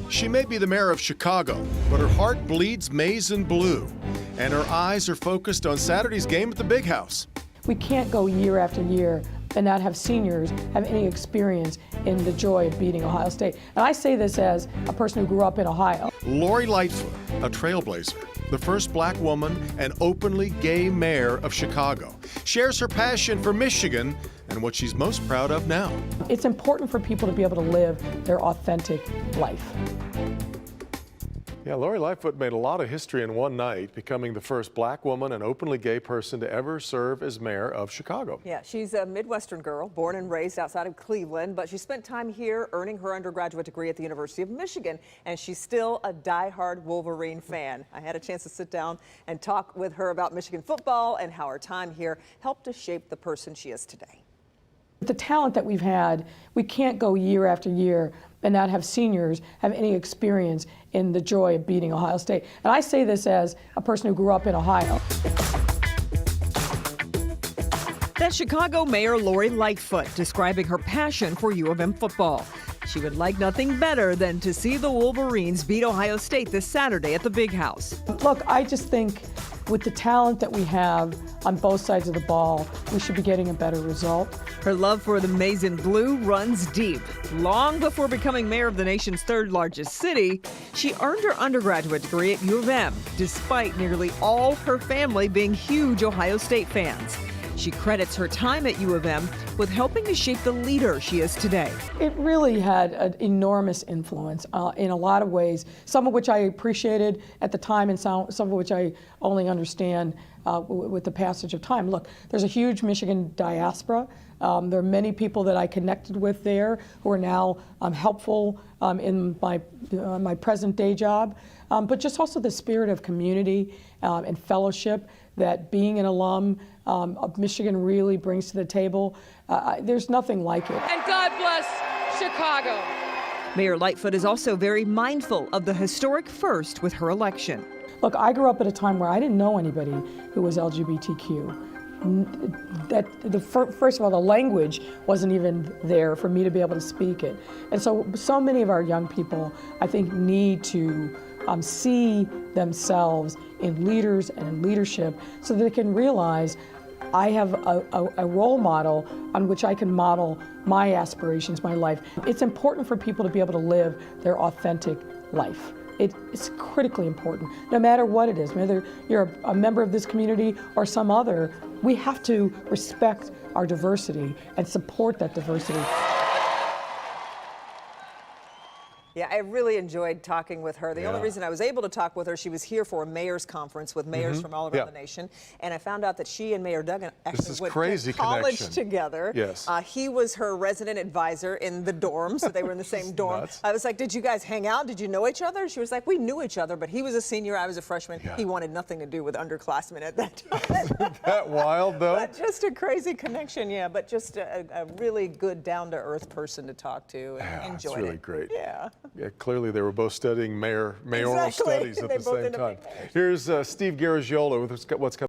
She may be the mayor of Chicago, but her heart bleeds maize and blue, and her eyes are focused on Saturday's game at the Big House. We can't go year after year and not have seniors have any experience in the joy of beating Ohio State. And I say this as a person who grew up in Ohio. Lori Lightfoot, a trailblazer, the first black woman and openly gay mayor of Chicago, shares her passion for Michigan and what she's most proud of now. It's important for people to be able to live their authentic life. Yeah, Lori Lightfoot made a lot of history in one night, becoming the first black woman and openly gay person to ever serve as mayor of Chicago. Yeah, she's a Midwestern girl, born and raised outside of Cleveland, but she spent time here earning her undergraduate degree at the University of Michigan, and she's still a diehard Wolverine fan. I had a chance to sit down and talk with her about Michigan football and how her time here helped to shape the person she is today. The talent that we've had, we can't go year after year and not have seniors have any experience in the joy of beating Ohio State. And I say this as a person who grew up in Ohio. That's Chicago Mayor Lori Lightfoot describing her passion for U of M football. She would like nothing better than to see the Wolverines beat Ohio State this Saturday at the Big House. Look, I just think with the talent that we have on both sides of the ball, we should be getting a better result. Her love for the maize and blue runs deep. Long before becoming mayor of the nation's third largest city, she earned her undergraduate degree at U of M, despite nearly all her family being huge Ohio State fans. She credits her time at U of M with helping to shape the leader she is today. It really had an enormous influence in a lot of ways, some of which I appreciated at the time and some of which I only understand with the passage of time. Look, there's a huge Michigan diaspora. There are many people that I connected with there who are now helpful in my present day job, but just also the spirit of community and fellowship that being an alum of Michigan really brings to the table. There's nothing like it. And God bless Chicago. Mayor Lightfoot is also very mindful of the historic first with her election. Look, I grew up at a time where I didn't know anybody who was LGBTQ. First of all, the language wasn't even there for me to be able to speak it. And so many of our young people, I think, need to see themselves in leaders and in leadership so that they can realize I have a role model on which I can model my aspirations, my life. It's important for people to be able to live their authentic life. It's critically important, no matter what it is, whether you're a member of this community or some other, we have to respect our diversity and support that diversity. Yeah, I really enjoyed talking with her. The only reason I was able to talk with her, she was here for a mayor's conference with mayors from all around the nation, and I found out that she and Mayor Duggan actually went to college together. Yes. He was her resident advisor in the dorm, so they were in the same dorm. Nuts. I was like, did you guys hang out? Did you know each other? She was like, we knew each other, but he was a senior, I was a freshman. He wanted nothing to do with underclassmen at that time. Isn't that wild, though? But just a crazy connection, yeah, but just a really good, down-to-earth person to talk to and enjoy it. It's really great. Yeah. Yeah, clearly they were both studying mayoral studies at the same time. Big mayors. Here's Steve Garagiola with what's coming.